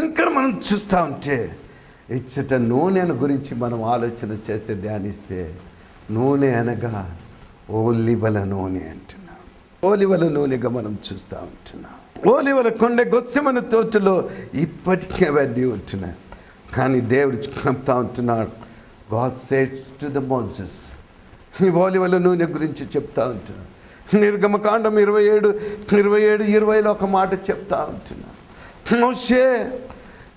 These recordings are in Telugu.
ఇంకా మనం చూస్తూ ఉంటే ఇచ్చట నూనెను గురించి మనం ఆలోచన చేస్తే ధ్యానిస్తే, నూనె అనగా ఓలివల నూనె అంటున్నాం. ఓలివల నూనెగా మనం చూస్తూ ఉంటున్నాం. ఓలివల కొండ గొత్సెమని తోటలో ఇప్పటికీ అవన్నీ ఉంటున్నాయి. కానీ దేవుడు చెప్తా ఉంటున్నాడు, గాడ్ సేడ్స్ టు ద మోసెస్, ఈ ఓలివల నూనె గురించి చెప్తా ఉంటున్నాడు. నిర్గమకాండం 27:20 ఒక మాట చెప్తా ఉంటున్నాడు, మోషే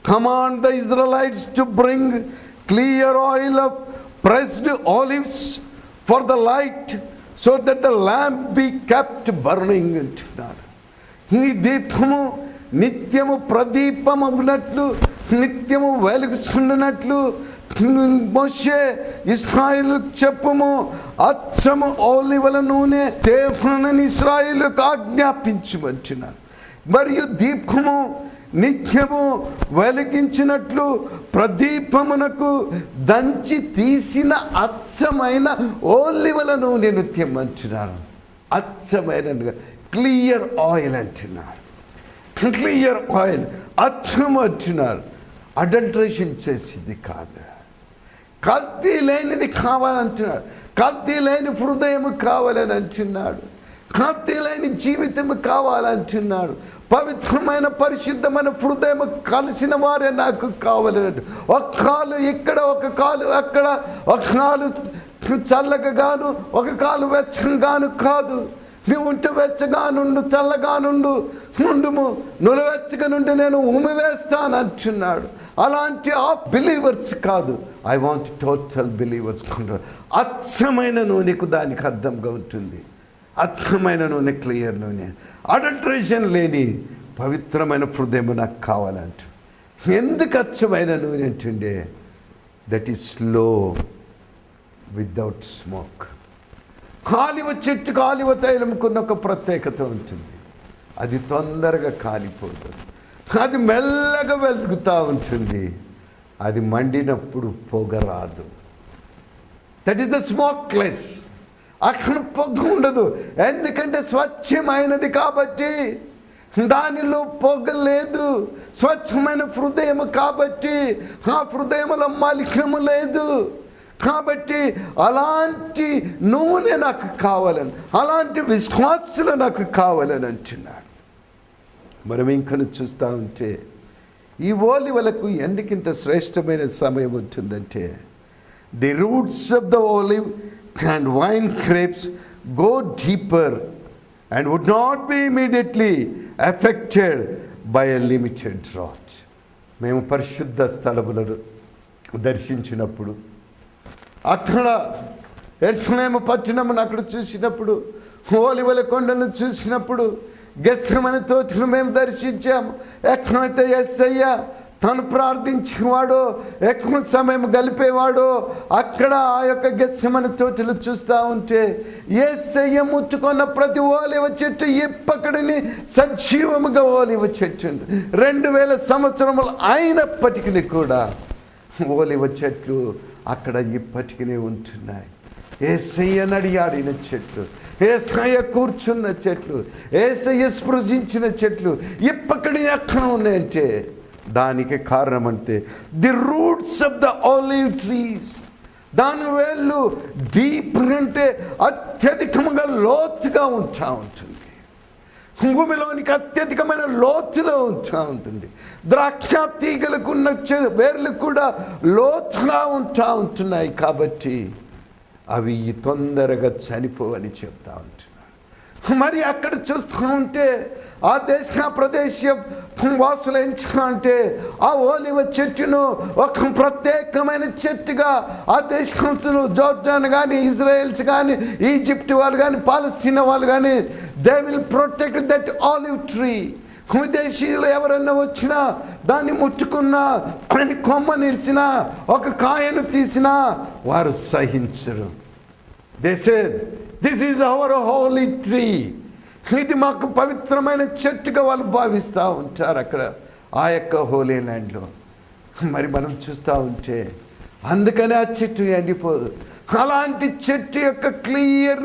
command the Israelites to bring clear oil of pressed olives for the light, so that the lamp be kept burning అంటున్నాడు. ఈ దీపము నిత్యము ప్రదీపమగునట్లు, నిత్యము వెలుగుచుండునట్లు మోషే ఇశ్రాయేలుకు చెప్పుము, అచ్చము ఓలివల నూనె దేవుని ఇశ్రాయేలుకు ఆజ్ఞాపించమంటున్నాడు. మరియు దీపము నిత్యము వెలిగించినట్లు ప్రదీపమునకు దంచి తీసిన అచ్చమైన ఓలివల నూనె నిత్యం అంటున్నాడు. అచ్చమైన క్లియర్ ఆయిల్ అంటున్నాడు. క్లియర్ ఆయిల్ అచ్చం అంటున్నారు. అడల్ట్రేషన్ చేసింది కాదు, కల్తీ లేనిది కావాలంటున్నాడు. కల్తీ లేని హృదయం కావాలని అంటున్నాడు. కల్తీ లేని జీవితం కావాలంటున్నాడు. పవిత్రమైన పరిశుద్ధమైన హృదయం కలిసిన వారే నాకు కావాలన్నట్టు. ఒక కాలు ఇక్కడ, ఒక కాలు అక్కడ, ఒక కాలు చల్లగాను, ఒక కాలు వెచ్చగాను కాదు. నువ్వు ఉంటే వెచ్చగా నుండు, చల్లగా నుండుము, నువ్వు వెచ్చగా నుండి నేను ఉమి వేస్తాను అంటున్నాడు. అలాంటి ఆ బిలీవర్స్ కాదు, ఐ వాంట్ టోటల్ బిలీవర్స్. అచ్చమైన నూనెకు దానికి అర్థంగా ఉంటుంది. అచ్చమైన నూనె, క్లియర్ నూనె, అడల్ట్రేషన్ లేని పవిత్రమైన హృదయం నాకు కావాలంట. ఎందుకు అచ్చమైన నూనె అంటుండే? That is slow without smoke. కాలివ చెట్టుకు ఆలివ తైలముకున్న ఒక ప్రత్యేకత ఉంటుంది. అది తొందరగా కాలిపోదు, అది మెల్లగా వెలుగుతూ ఉంటుంది. అది మండినప్పుడు పొగ రాదు. That is the smokeless. అక్కడ పొగ ఉండదు, ఎందుకంటే స్వచ్ఛమైనది కాబట్టి. దానిలో పొగ లేదు. స్వచ్ఛమైన హృదయం కాబట్టి ఆ హృదయంలో మలినము లేదు. కాబట్టి అలాంటి నూనె నాకు కావాలని, అలాంటి విశ్వాసులు నాకు కావాలని అంటున్నాడు. మనం ఇంకను చూస్తూ ఉంటే ఈ ఓలివలకు ఎందుకింత శ్రేష్టమైన సమయం ఉంటుందంటే, the roots of the olive and wine grapes go deeper and would not be immediately affected by a limited drought. మేము పరిశుద్ధ స్థలములను దర్శించినప్పుడు, అక్కడ యెరూషలేము పట్టణమును అక్కడ చూసినప్పుడు, ఓలివల కొండను చూసినప్పుడు, గెత్సేమనే తోటను మేము దర్శించాము. ఎక్కడైతే యేసయ్య తను ప్రార్థించేవాడో, ఎక్కువ సమయం గలిపేవాడో, అక్కడ ఆ యొక్క గెత్సేమనే తోటలు చూస్తూ ఉంటే యేసయ్య ముట్టుకున్న ప్రతి ఓలివ చెట్టు ఇప్పటిని సజీవముగా ఓలివ చెట్టు 2000 సంవత్సరములు అయినప్పటికీ కూడా ఓలివ చెట్లు అక్కడ ఇప్పటికీ ఉంటున్నాయి. యేసయ్య నడియాడిన చెట్లు, యేసయ్య కూర్చున్న చెట్లు, యేసయ్య స్పృశించిన చెట్లు ఇప్పటికీ ఎక్కడ ఉన్నాయంటే దానికి కారణం అంటే the roots of the olive trees. దాని వేళ్ళు డీప్ అంటే అత్యధికంగా లోతుగా ఉంటుంది. భూమిలోనికి అత్యధికమైన లోతులో ఉంటుంది. ద్రాక్ష తీగలకున్న వేర్లు కూడా లోతుగా ఉంటున్నాయి. కాబట్టి అవి తొందరగా చనిపోవని చెప్తా ఉంటున్నారు. మరి అక్కడ చూస్తూ ఉంటే ఆ దేశ ప్రదేశ వాసులు ఎంచుకుంటే ఆ ఓలివ చెట్టును ఒక ప్రత్యేకమైన చెట్టుగా ఆ దేశంలో జోర్డాన్ కానీ, ఇజ్రాయెల్స్ కానీ, ఈజిప్ట్ వాళ్ళు కానీ, పాలస్తీనా వాళ్ళు కానీ, they will protect that olive tree. విదేశీయులు ఎవరన్నా వచ్చినా, దాన్ని ముట్టుకున్నా, దాని కొమ్మ నిలిచినా, ఒక కాయను తీసినా వారు సహించరు. They said this is our holy tree. ఇది మాకు పవిత్రమైన చెట్టుగా వాళ్ళు భావిస్తూ ఉంటారు అక్కడ ఆ యొక్క హోలీ ల్యాండ్లో. మరి మనం చూస్తూ ఉంటే అందుకనే ఆ చెట్టు ఎండిపోదు. అలాంటి చెట్టు యొక్క క్లియర్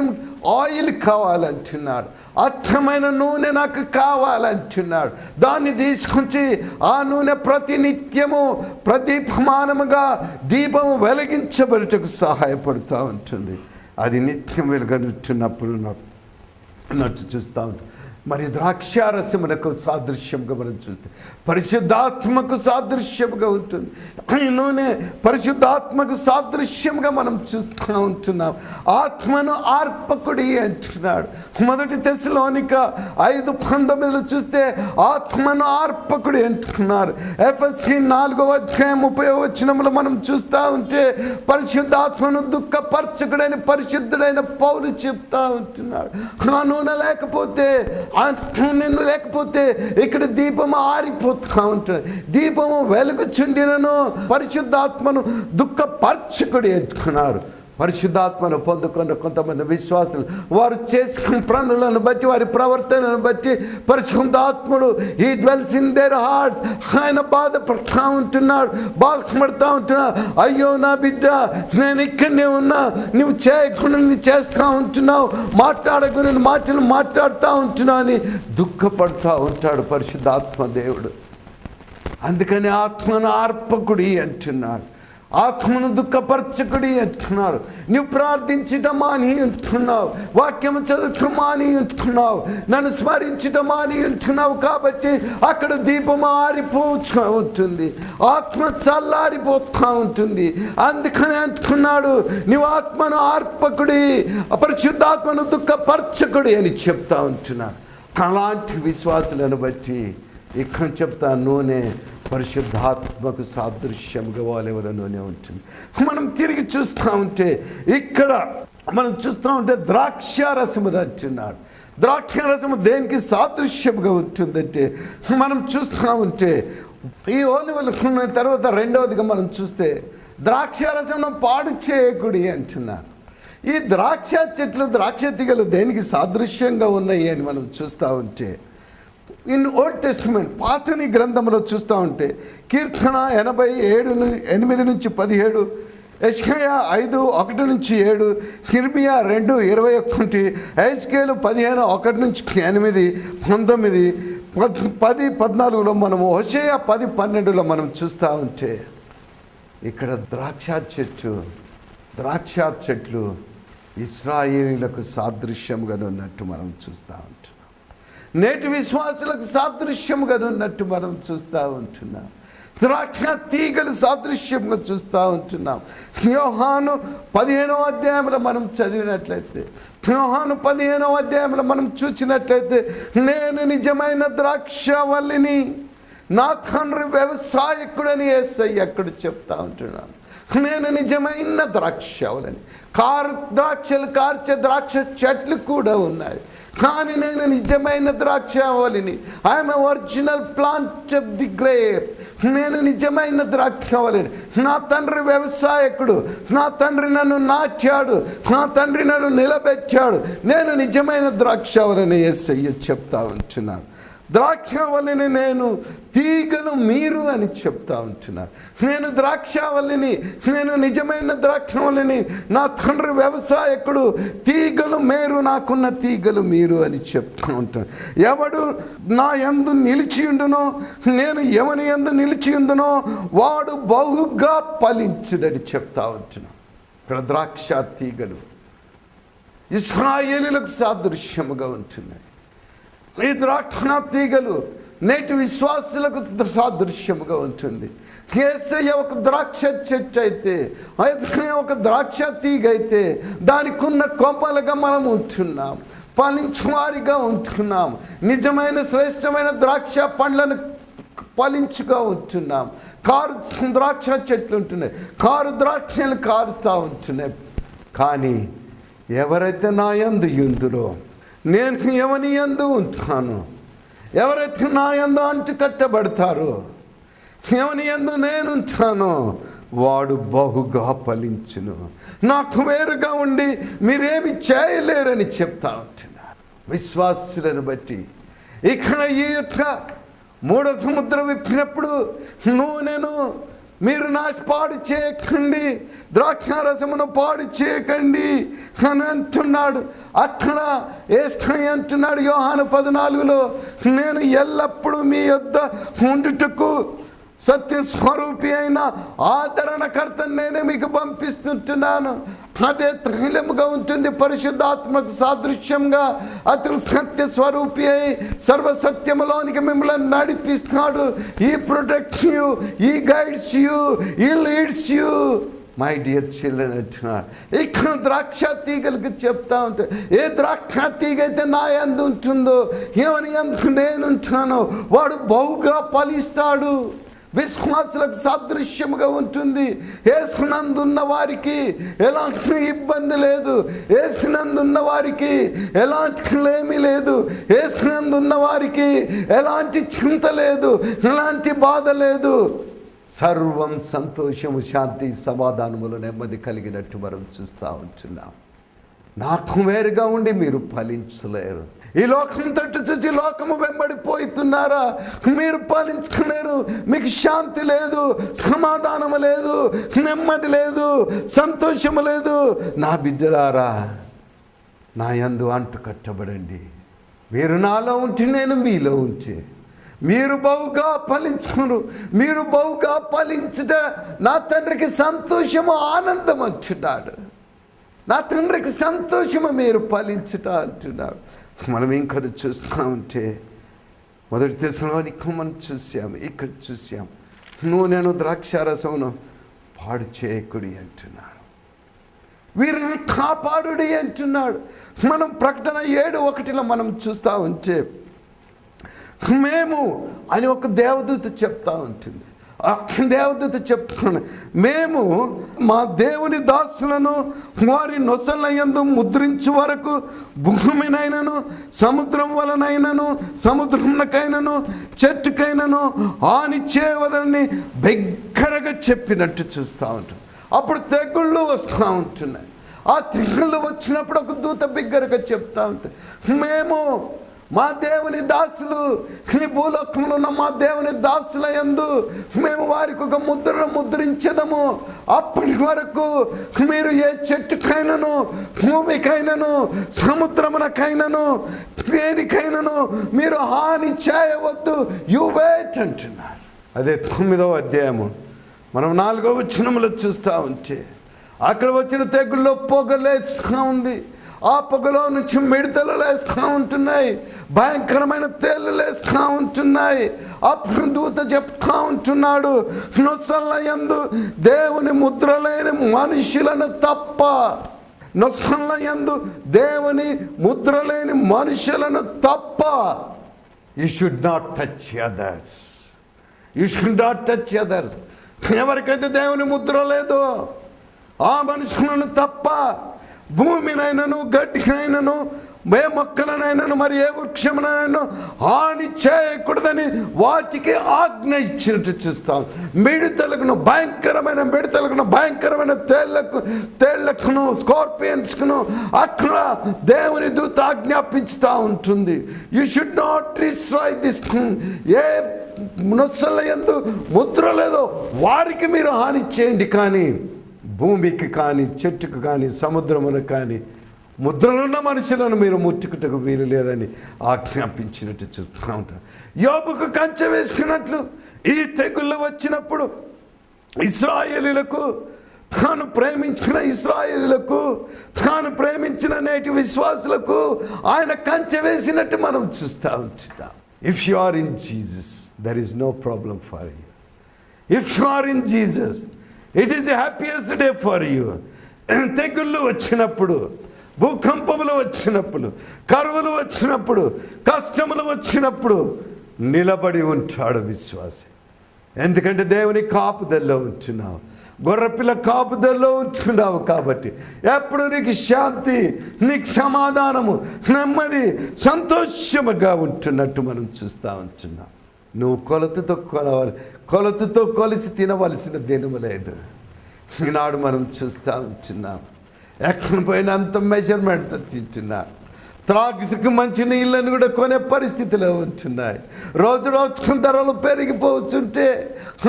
ఆయిల్ కావాలంటున్నాడు. అచ్చమైన నూనె నాకు కావాలంటున్నాడు. దాన్ని తీసుకొచ్చి ఆ నూనె ప్రతినిత్యము ప్రదీపమానముగా దీపము వెలిగించబడుటకు సహాయపడుతూ ఉంటుంది. అది నిత్యం వెలుగడుతున్నప్పుడు నట్టు చూస్తూ ఉంటుంది. మరి ద్రాక్షారసమునకు సాదృశ్యంగా మనం చూస్తే పరిశుద్ధాత్మకు సాదృశ్యంగా ఉంటుంది. ఈ నూనె పరిశుద్ధాత్మకు సాదృశ్యంగా మనం చూస్తూ ఉంటున్నాం. ఆత్మను ఆర్పకుడి అంటున్నాడు. 1 తెస్సలోనిక 5:19 చూస్తే ఆత్మను ఆర్పకుడి అంటున్నారు. ఎఫెసీ 4:30 మనం చూస్తూ ఉంటే పరిశుద్ధాత్మను దుఃఖపరచకుడని పరిశుద్ధుడైన పౌలు చెప్తా ఉంటున్నాడు. ఆ నూనె లేకపోతే, నిన్ను లేకపోతే ఇక్కడ దీపము ఆరిపోతూ ఉంటుంది. దీపము వెలుగుచుండినను పరిశుద్ధాత్మను దుఃఖపరచకుడి అంటున్నారు. పరిశుద్ధాత్మను పొందుకున్న కొంతమంది విశ్వాసులు వారు చేసుకున్న పనులను బట్టి, వారి ప్రవర్తనను బట్టి పరిశుద్ధాత్ముడు he dwells in their hearts. ఆయన బాధపడుతూ ఉంటున్నాడు, బాధపడుతూ ఉంటున్నాడు. అయ్యో నా బిడ్డ, నేను ఇక్కడనే ఉన్నా, నువ్వు చేయకుండా చేస్తూ ఉంటున్నావు, మాట్లాడకుండా మాటలు మాట్లాడుతూ ఉంటున్నావు అని దుఃఖపడుతూ ఉంటాడు పరిశుద్ధాత్మ దేవుడు. అందుకని ఆత్మను ఆర్పకుడి అంటున్నాడు. ఆత్మను దుఃఖపరచకుడి అంటున్నారు. నువ్వు ప్రార్థించటం మాని అంటున్నావు, వాక్యము చదవటం మాని అంటున్నావు, నన్ను స్మరించటం మాని అంటున్నావు. కాబట్టి అక్కడ దీపం ఆరిపోతూ ఉంటుంది, ఆత్మ చల్లారిపోతూ ఉంటుంది. అందుకని అంటున్నాడు, నువ్వు ఆత్మను ఆర్పకుడి, అపరిశుద్ధాత్మను దుఃఖపరచకుడి అని చెప్తా ఉంటున్నాడు. అలాంటి విశ్వాసులను బట్టి ఇక్కడ చెప్తా నూనె పరిశుద్ధాత్మకు సాదృశ్యంగా వాళ్ళెవరో నూనె ఉంటుంది. మనం తిరిగి చూస్తూ ఉంటే ఇక్కడ మనం చూస్తూ ఉంటే ద్రాక్షారసము అంటున్నాడు. ద్రాక్షారసము దేనికి సాదృశ్యంగా ఉంటుందంటే మనం చూస్తూ ఉంటే ఈ ఓలివల తర్వాత రెండవదిగా మనం చూస్తే ద్రాక్షారసమును పాడు చేయకుడి అంటున్నారు. ఈ ద్రాక్ష చెట్లు, ద్రాక్ష తీగలు దేనికి సాదృశ్యంగా ఉన్నాయి అని మనం చూస్తూ ఉంటే ఇన్ ఓల్డ్ టెస్టిమెంట్ పాత గ్రంథంలో చూస్తూ ఉంటే కీర్తన 87:8-17, యెషయా 5:1-7, యిర్మీయా 2:21, హెజ్కేలు 15:1-8, 9, 10:14 మనము హోషేయ 10:12 మనం చూస్తూ ఉంటే ఇక్కడ ద్రాక్ష చెట్లు ఇశ్రాయేలీయులకు సాదృశ్యంగా ఉన్నట్టు మనం చూస్తూ ఉంటున్నాం. నేటి విశ్వాసులకు సాదృశ్యంగా ఉన్నట్టు మనం చూస్తూ ఉంటున్నాం. ద్రాక్ష తీగలు సాదృశ్యంగా చూస్తూ ఉంటున్నాం. యోహాను 15వ అధ్యాయంలో మనం చదివినట్లయితే, యోహాను 15వ అధ్యాయంలో మనం చూసినట్లయితే, నేను నిజమైన ద్రాక్షవల్లిని, నా తండ్రి వ్యవసాయకుడని యేసయ్య అక్కడ చెప్తా ఉంటున్నాను. నేను నిజమైన ద్రాక్షవల్లిని. ద్రాక్షలు కార్చే ద్రాక్ష చెట్లు కూడా ఉన్నాయి, కానీ నేను నిజమైన ద్రాక్షవల్లిని. I'm a original plant of the grape. నేను నిజమైన ద్రాక్షవల్లిని. నా తండ్రి వ్యవసాయకుడు, నా తండ్రి నన్ను నాటాడు, నా తండ్రి నన్ను నిలబెట్టాడు. నేను నిజమైన ద్రాక్షవల్లిని యేసయ్య చెప్తా ఉంటున్నాను. ద్రాక్షవల్లిని నేను, తీగలు మీరు అని చెప్తా ఉంటున్నాను. నేను ద్రాక్షవల్లిని, నేను నిజమైన ద్రాక్షవల్లిని, నా తండ్రి వ్యవసాయకుడు, తీగలు మీరు, నాకున్న తీగలు మీరు అని చెప్తూ ఉంటాను. ఎవడు నా యందు నిలిచి ఉండునో, నేను ఎవని యందు నిలిచి ఉండునో వాడు బహుగా ఫలించుడని చెప్తా ఉంటున్నాను. ఇక్కడ ద్రాక్ష తీగలు ఇశ్రాయేలీయులకు సాదృశ్యముగా ఉంటున్నాయి. ఈ ద్రాక్ష తీగలు నేటి విశ్వాసులకు సాదృశ్యముగా ఉంటుంది. యేసయ్య ఒక ద్రాక్ష చెట్టు అయితే, యేసయ్య ఒక ద్రాక్ష తీగ అయితే, దానికి ఉన్న కొమ్మలుగా మనం ఉంటున్నాం, ఫలించువారిగా ఉంటున్నాం. నిజమైన శ్రేష్టమైన ద్రాక్ష పండ్లను ఫలించుగా ఉంటున్నాం. కారు ద్రాక్ష చెట్లు ఉంటున్నాయి, కారు ద్రాక్షలు కారుస్తూ ఉంటున్నాయి. కానీ ఎవరైతే నా యందు ఉందురో, నేను ఎవని యందు ఉంటాను, ఎవరైతే నా యందు అంటు కట్టబడతారో, ఎవని యందు నేను ఉంటానో వాడు బహుగా ఫలించును. నాకు వేరుగా ఉండి మీరేమి చేయలేరని చెప్తా ఉంటున్నారు. విశ్వాసులను బట్టి ఇక్కడ ఈ యొక్క 3వ ముద్ర విప్పినప్పుడు నూనెను మీరు పాడు చేయకండి, ద్రాక్షారసమును పాడు చేయకండి అని అంటున్నాడు. అక్కడ యేసయ్య అంటున్నాడు యోహాను 14లో, నేను ఎల్లప్పుడూ మీ యొద్ద ఉండుటకు సత్య స్వరూపి అయిన ఆదరణకర్త నేనే మీకు పంపిస్తుంటున్నాను. అదే తైలముగా ఉంటుంది, పరిశుద్ధాత్మకు సాదృశ్యంగా అతను సత్య స్వరూపి అయి సర్వసత్యములోనికి మిమ్మల్ని నడిపిస్తాడు. ఈ ప్రొటెక్ట్స్ యూ, ఈ గైడ్స్ యూ, ఈ leads you my dear children అంటున్నాడు. ఇక్కడ ద్రాక్ష తీగలకు చెప్తా ఉంటాడు, ఏ ద్రాక్ష తీగ అయితే నా యందు ఉంటుందో, ఏమని అందుకు నేను ఉంటానో వాడు బహుగా ఫలిస్తాడు. విశ్వాసులకు సాదృశ్యముగా ఉంటుంది. యేసునందున్న వారికి ఎలాంటి ఇబ్బంది లేదు, యేసునందున్న వారికి ఎలాంటి లేమి లేదు, యేసునందున్న వారికి ఎలాంటి చింత లేదు, ఎలాంటి బాధ లేదు. సర్వం సంతోషము, శాంతి, సమాధానములు, నెమ్మది కలిగినట్టు మనం చూస్తూ ఉంటున్నాం. నాకు వేరుగా ఉండి మీరు ఫలించలేరు. ఈ లోకం తట్టు చూసి లోకము వెంబడిపోతున్నారా? మీరు ఫలించుకోలేరు. మీకు శాంతి లేదు, సమాధానము లేదు, నెమ్మది లేదు, సంతోషము లేదు. నా బిడ్డలారా, నా యందు అంటు కట్టబడండి. మీరు నాలో ఉంటే నేను మీలో ఉంటే మీరు బహుగా ఫలించుకున్నారు. మీరు బహుగా ఫలించుట నా తండ్రికి సంతోషము, ఆనందం అంటున్నాడు. నా తండ్రికి సంతోషము మీరు ఫలించుట అంటున్నాడు. మనం ఇంకా చూస్తూ ఉంటే మొదటి దశలోనికి మనం చూసాము, ఇక్కడ చూసాము, నేను ద్రాక్షారసమును పాడు చేయకుడి అంటున్నాడు, వీరిని కాపాడుడి అంటున్నాడు. మనం ప్రకటన 7:1 మనం చూస్తూ ఉంటే మేము అని ఒక దేవదూత చెప్తా ఉంటుంది. ఆ దేవదూత చెప్తాను, మేము మా దేవుని దాసులను వారి నొసల యందు ముద్రించు వరకు భూమినైనను సముద్రం వలనైనను సముద్రంకైనను చెట్టుకైనను హాని చేయవలని బిగ్గరగా చెప్పినట్టు చూస్తూ ఉంటాం. అప్పుడు తెగుళ్ళు వస్తూ ఉంటున్నాయి. ఆ తెగుళ్ళు వచ్చినప్పుడు ఒక దూత బిగ్గరగా చెప్తా ఉంటాయి, మేము మా దేవుని దాసులు, ఈ భూలోకంలో ఉన్న మా దేవుని దాసుల యందు మేము వారికి ఒక ముద్రను ముద్రించదము. అప్పటి వరకు మీరు ఏ చెట్టుకైనను, భూమికైనను, సముద్రమునకైనను, దేనికైనను మీరు హాని చేయవద్దు. యు వెయిట్ అంటున్నారు. అదే 9వ అధ్యాయము మనం 4వ వచనంలో చూస్తూ ఉంటే అక్కడ వచ్చిన తెగుల్లో పొగలేస్తూ ఉంది. ఆ పొగలో నుంచి మిడతలు లేస్తూ ఉంటున్నాయి, భయంకరమైన తేళ్లు లేస్తూ ఉంటున్నాయి. అప్పుడు దూత చెప్తా ఉంటున్నాడు, నొసల యందు దేవుని ముద్ర లేని మనుషులను తప్ప, నొసల యందు దేవుని ముద్ర లేని మనుషులను తప్ప you should not touch others. You should not touch others. ఎవరికైతే దేవుని ముద్ర లేదో ఆ మనుషులను తప్ప భూమినైనను, గడ్డినైనను, ఏ మొక్కలనైనను, మరి ఏ వృక్షమునైనా హాని చేయకూడదని వాటికి ఆజ్ఞ ఇచ్చినట్టు చూస్తాం. మిడతలకును, భయంకరమైన మిడతలకును, భయంకరమైన తేళ్లకును, స్కార్పియన్స్కును అక్కడ దేవుని దూత ఆజ్ఞాపించుతూ ఉంటుంది. You should not destroy this. ఏ నొసల యందు ముద్ర లేదో వారికి మీరు హాని చేయండి, కానీ భూమికి కానీ, చెట్టుకు కానీ, సముద్రమునకు కానీ ముద్రలున్న మనుషులను మీరు ముట్టుకుటకు వీలు లేదని ఆజ్ఞాపించినట్టు చూస్తూ ఉంటారు. యోబుకు కంచె వేసుకున్నట్లు ఈ తెగుళ్ళు వచ్చినప్పుడు ఇశ్రాయేలీయులకు, తాను ప్రేమించిన ఇశ్రాయేలీయులకు, తాను ప్రేమించిన నేటి విశ్వాసులకు ఆయన కంచె వేసినట్టు మనం చూస్తూ ఉంటున్నాం. If you are in Jesus there is no problem for you. If you are in Jesus it is the happiest day for you. తెగుళ్ళు వచ్చినప్పుడు, భూకంపములు వచ్చినప్పుడు, కరువులు వచ్చినప్పుడు, కష్టములు వచ్చినప్పుడు నిలబడి ఉంటాడు విశ్వాసి. ఎందుకంటే దేవుని కాపుదల్లో ఉంటున్నావు, గొర్రెపిల్ల కాపుదల్లో ఉంటున్నావు. కాబట్టి ఎప్పుడు నీకు శాంతి, నీకు సమాధానము, నెమ్మది, సంతోషముగా ఉంటున్నట్టు మనం చూస్తూ ఉంటున్నాం. నువ్వు కొలతతో కొలిసి తినవలసిన దినము లేదు. ఈనాడు మనం చూస్తూ ఉంటున్నాం, ఎక్కడ పోయినా అంత మెజర్మెంట్తో తింటున్నా. త్రాగుటకు మంచి నీళ్ళని కూడా కొనే పరిస్థితిలో ఉంటున్నాయి. రోజు రోజుకు ధరలు పెరిగిపోతుంటే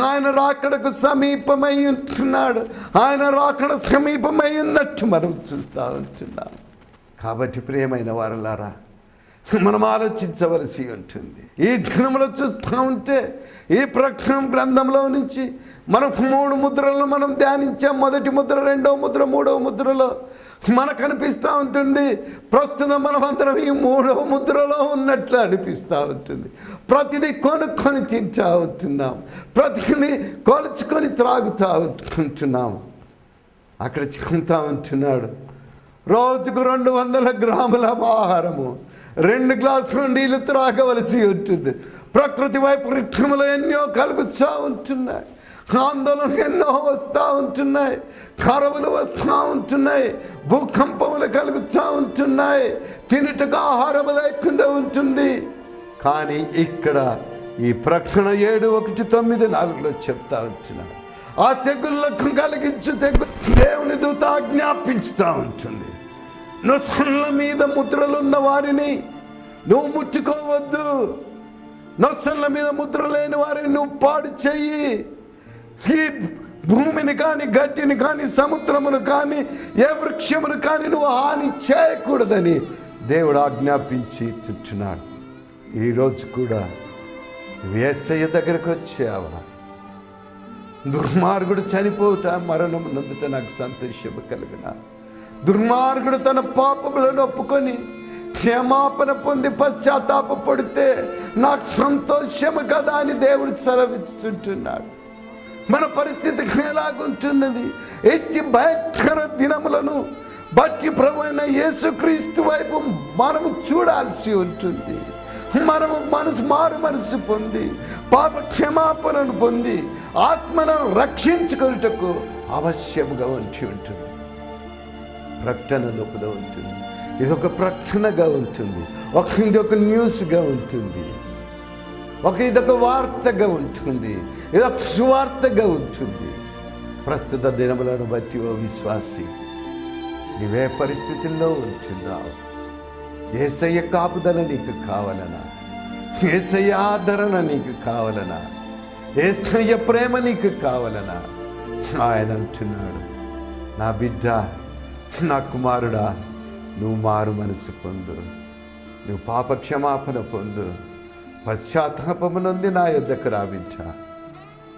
ఆయన రాకడకు సమీపమై ఉంటున్నాడు. ఆయన రాకడ సమీపమై ఉన్నట్టు మనం చూస్తూ ఉంటున్నాం. కాబట్టి ప్రియమైన వారలారా, మనం ఆలోచించవలసి ఉంటుంది. ఈ దినంలో చూస్తూ ఉంటే ఈ ప్రకటన గ్రంథంలో నుంచి మనకు 3 ముద్రలను మనం ధ్యానించాం. మొదటి ముద్ర, రెండవ ముద్ర, మూడవ ముద్రలో మనకు అనిపిస్తూ ఉంటుంది ప్రస్తుతం మనమందరం ఈ 3వ ముద్రలో ఉన్నట్లు అనిపిస్తూ ఉంటుంది. ప్రతిదీ కొనుక్కొని తింటూ ఉంటున్నాం, ప్రతిదీ కొలుచుకొని త్రాగుతూ ఉంటున్నాం. అక్కడ చెప్తా ఉంటున్నాడు, రోజుకు 200 గ్రాముల ఆహారము, 2 గ్లాసులు నీళ్ళు త్రాగవలసి ఉంటుంది. ప్రకృతి వైపరీత్యములు ఎన్నో కలుగుతూ ఉంటున్నాయి, ఆందోళనలు ఎన్నో వస్తూ ఉంటున్నాయి, కరువులు వస్తూ ఉంటున్నాయి, భూకంపములు కలుగుతూ ఉంటున్నాయి, తినుటకు ఆహారము లేకుండా ఉంటుంది. కానీ ఇక్కడ ఈ ప్రకటన 7:1-9-4 చెప్తా ఉంటున్నాడు, ఆ తెగుళ్ళకు కలిగించు తెగులు దేవుని దూత ఆజ్ఞాపించుతూ ఉంటుంది. నొసళ్ళ మీద ముద్రలున్న వారిని నువ్వు ముట్టుకోవద్దు, నొసళ్ళ మీద ముద్ర లేని వారిని నువ్వు పాడు చెయ్యి, ఈ భూమిని కానీ, గట్టిని కానీ, సముద్రమును కానీ, ఏ వృక్షమును కానీ నువ్వు హాని చేయకూడదని దేవుడు ఆజ్ఞాపించి తింటున్నాడు. ఈరోజు కూడా యేసయ్య దగ్గరకు వచ్చావా? దుర్మార్గుడు చనిపోవుట, మరణం నందుట నాకు సంతోషము కలిగిన. దుర్మార్గుడు తన పాపములను ఒప్పుకొని క్షమాపణ పొంది పశ్చాత్తాపడితే నాకు సంతోషము కదా అని దేవుడు సెలవిస్తుంటున్నాడు. మన పరిస్థితి ఎలాగుంటున్నది? ఎట్టి భయంకర దినములను బట్టి ప్రభువైన యేసుక్రీస్తు వైపు మనము చూడాల్సి ఉంటుంది. మనము మారు మనసు పొంది పాప క్షమాపణను పొంది ఆత్మను రక్షించుకొనుటకు అవశ్యముగా ఉంటుంది. ప్రకటన లోపల ఉంటుంది, ఇదొక ప్రకటనగా ఉంటుంది, ఇదొక న్యూస్గా ఉంటుంది, ఇదొక వార్తగా ఉంటుంది, ఇదొక సువార్తగా ఉంటుంది. ప్రస్తుత దినములను బట్టి ఓ విశ్వాసి, నీవే పరిస్థితుల్లో ఉంటున్నావు. యేసయ్య కాపుదల నీకు కావాలనా? యేసయ్య ఆదరణ నీకు కావాలనా? యేసయ్య ప్రేమ నీకు కావాలనా? ఆయన అంటున్నాడు, నా బిడ్డ, నా కుమారుడా, నువ్వు మారు మనసు పొందు, నువ్వు పాప క్షమాపణ పొందు, పశ్చాత్తాపము నొంది నా యొద్దకు రా బిడ్డ.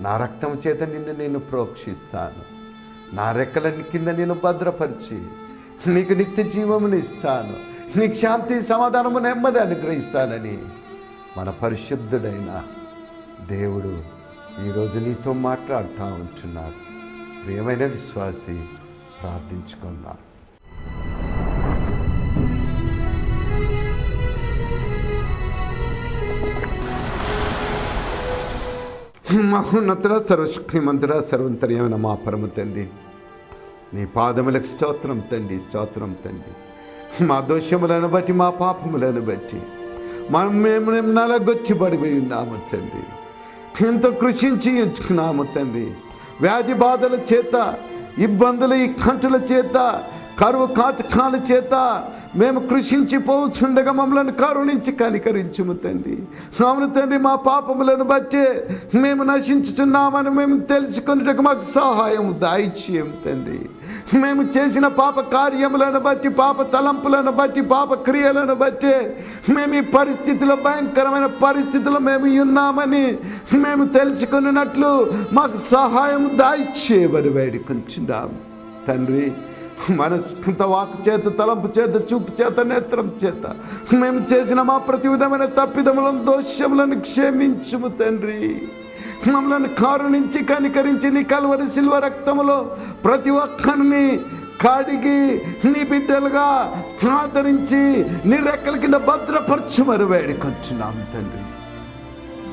నా రక్తం చేత నిన్ను నేను ప్రోక్షిస్తాను, నా రెక్కల కింద నేను భద్రపరిచి నీకు నిత్య జీవమును ఇస్తాను, నీకు శాంతి, సమాధానము, నెమ్మది అనుగ్రహిస్తానని మన పరిశుద్ధుడైన దేవుడు ఈరోజు నీతో మాట్లాడుతూ ఉంటున్నాడు. ప్రియమైన విశ్వాసి, ప్రార్థించుకుందాం. మహోన్నతుడ, సర్వశక్తిమంతుడ, సర్వంతర్యమైన మా పరమ తండ్రి, నీ పాదములకు స్తోత్రం తండ్రి, స్తోత్రం తండ్రి. మా దోషములను బట్టి, మా పాపములను బట్టి మేము నలగొచ్చిబడి ఉన్నాము తండ్రి, ఎంతో కృషించి ఎంచుకున్నాము తండ్రి. వ్యాధి బాధల చేత, ఇబ్బందులు, ఈ కంటుల చేత, కరువు కాటకాల చేత మేము కృషించిపోతుండగా మమ్మల్ని కరుణించి కనికరించుము తండ్రి. అవును తండ్రి, మా పాపములను బట్టి మేము నశించుతున్నామని మేము తెలుసుకున్నట్టుకు మాకు సహాయం దయచేయం తండ్రి. మేము చేసిన పాప కార్యములను బట్టి, పాప తలంపులను బట్టి, పాప క్రియలను బట్టి మేము ఈ పరిస్థితిలో, భయంకరమైన పరిస్థితిలో మేము ఉన్నామని మేము తెలుసుకున్నట్లు మాకు సహాయం దయచేయమని వేడుకుంటున్నాం తండ్రి. మనస్కంత వాక్కు చేత, తలంపు చేత, చూపు చేత, నేత్రం చేత మేము చేసిన మా ప్రతి విధమైన తప్పిదములను, దోషములను క్షమించుము తండ్రి. మమ్మల్ని కారుణించి కనికరించి నీ కల్వరి శిల్వ రక్తములో ప్రతి ఒక్కరిని కాడిగి నీ బిడ్డలుగా ఆదరించి నీ రెక్కల కింద భద్రపరచుమని వేడుకొచ్చున్నాం తండ్రి.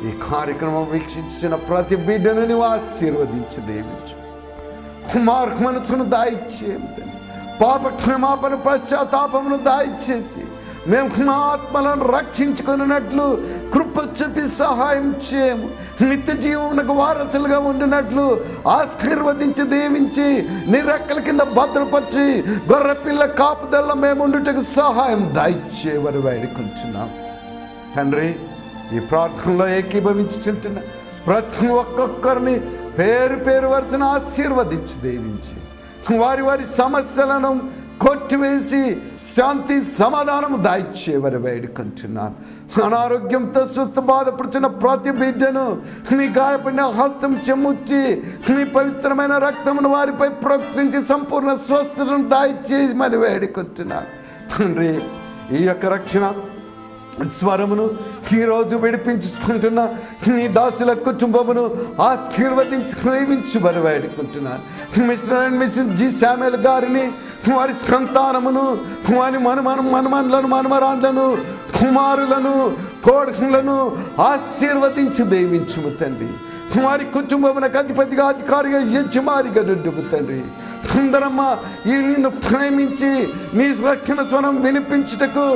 ఈ కార్యక్రమం వీక్షించిన ప్రతి బిడ్డను నీవు ఆశీర్వదించి దీవించు. మార్గ మనసును దాయిచ్చేయం తండ్రి. పాప క్షమాపణ, పశ్చాత్తాపమును దాయిచేసి మేము ఆత్మలను రక్షించుకున్నట్లు కృప చూపి సహాయం చేయము. నిత్య జీవమునకు వారసులుగా ఉండినట్లు ఆశీర్వదించి దీవించి నీ రెక్కల కింద భద్రపరిచి గొర్రెపిల్ల కాపుదల్ల మేము ఉండుటకు సహాయం దయచేయమని వేడుకుంటున్నాం తండ్రి. ఈ ప్రార్థనలో ఏకీభవించుచుంటున్న ప్రతి ఒక్కొక్కరిని పేరు పేరు వరుసను ఆశీర్వదించి దీవించి వారి వారి సమస్యలను కొట్టివేసి శాంతి సమాధానము దయచేయమని వేడుకుంటున్నాను. అనారోగ్యంతో స్వస్థ బాధపడుతున్న ప్రతి బిడ్డను నీ గాయపడిన హస్తం చెమ్ముచ్చి నీ పవిత్రమైన రక్తమును వారిపై ప్రోక్షించి సంపూర్ణ స్వస్థతను దయచేయమని వేడుకుంటున్నాను తండ్రి. ఈ యొక్క రక్షణ స్వరమును ఈరోజు విడిపించుకుంటున్న నీ దాసుల కుటుంబమును ఆశీర్వదించి దీవించమని వేడుకుంటున్నాను. Mr and Mrs G Samuel గారిని, వారి సంతానమును, వారి మనమనులను మనమరాండ్లను, కుమారులను, కోడలను ఆశీర్వదించి దీవించుము తండ్రి. వారి కుటుంబమునకు అధిపతిగా, అధికారిగా, యజమానిగా నుండుము తండ్రి. సుందరమ్మ ఈ నిన్ను ప్రేమించి నీ రక్షణ స్వరం వినిపించుటకు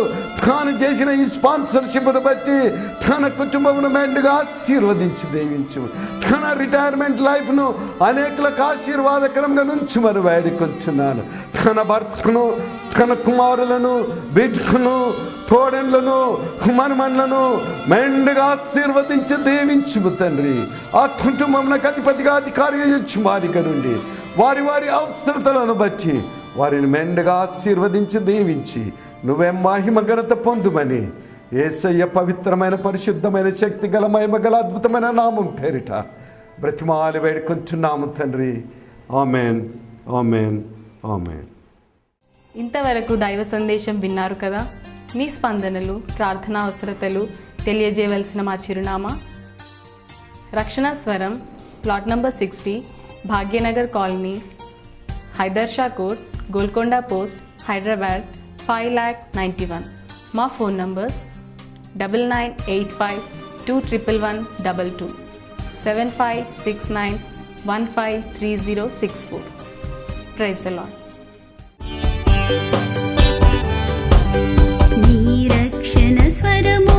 తాను చేసిన ఈ స్పాన్సర్షిప్ను బట్టి తన కుటుంబమును మెండుగా ఆశీర్వదించి దీవించు. తన రిటైర్మెంట్ లైఫ్ను అనేకులకు ఆశీర్వాదకరంగా నుంచుమని వేడుకుంటున్నాను. తన భర్తను, తన కుమారులను, బిడ్డను, కోడెన్లను, మనమన్లను మెండుగా ఆశీర్వదించి దీవించుము తండ్రి. ఆ కుటుంబమునకు అధిపతిగా, అధికారిగా, యజమానిగా నుండి వారి వారి అవసరతలను బట్టి వారిని మెండుగా ఆశీర్వదించి దీవించి నువ్వే మహిమ ఘనత పొందుమని యేసయ్య పవిత్రమైన, పరిశుద్ధమైన, శక్తి గల, మహిమ గల, అద్భుతమైన నామం పేరిట బ్రతిమాలి వేడుకుంటున్నాము తండ్రి. Amen, amen, amen. ఇంతవరకు దైవ సందేశం విన్నారు కదా. మీ స్పందనలు, ప్రార్థనా అవసరతలు తెలియజేయవలసిన మా చిరునామా రక్షణ స్వరం, plot number 60, Bhagyanagar colony, Hydershakote, Golconda post, Hyderabad 5,91,000. మా phone numbers 9985211122, 7569153064. Praise the lord. నీ రక్షణ స్వరము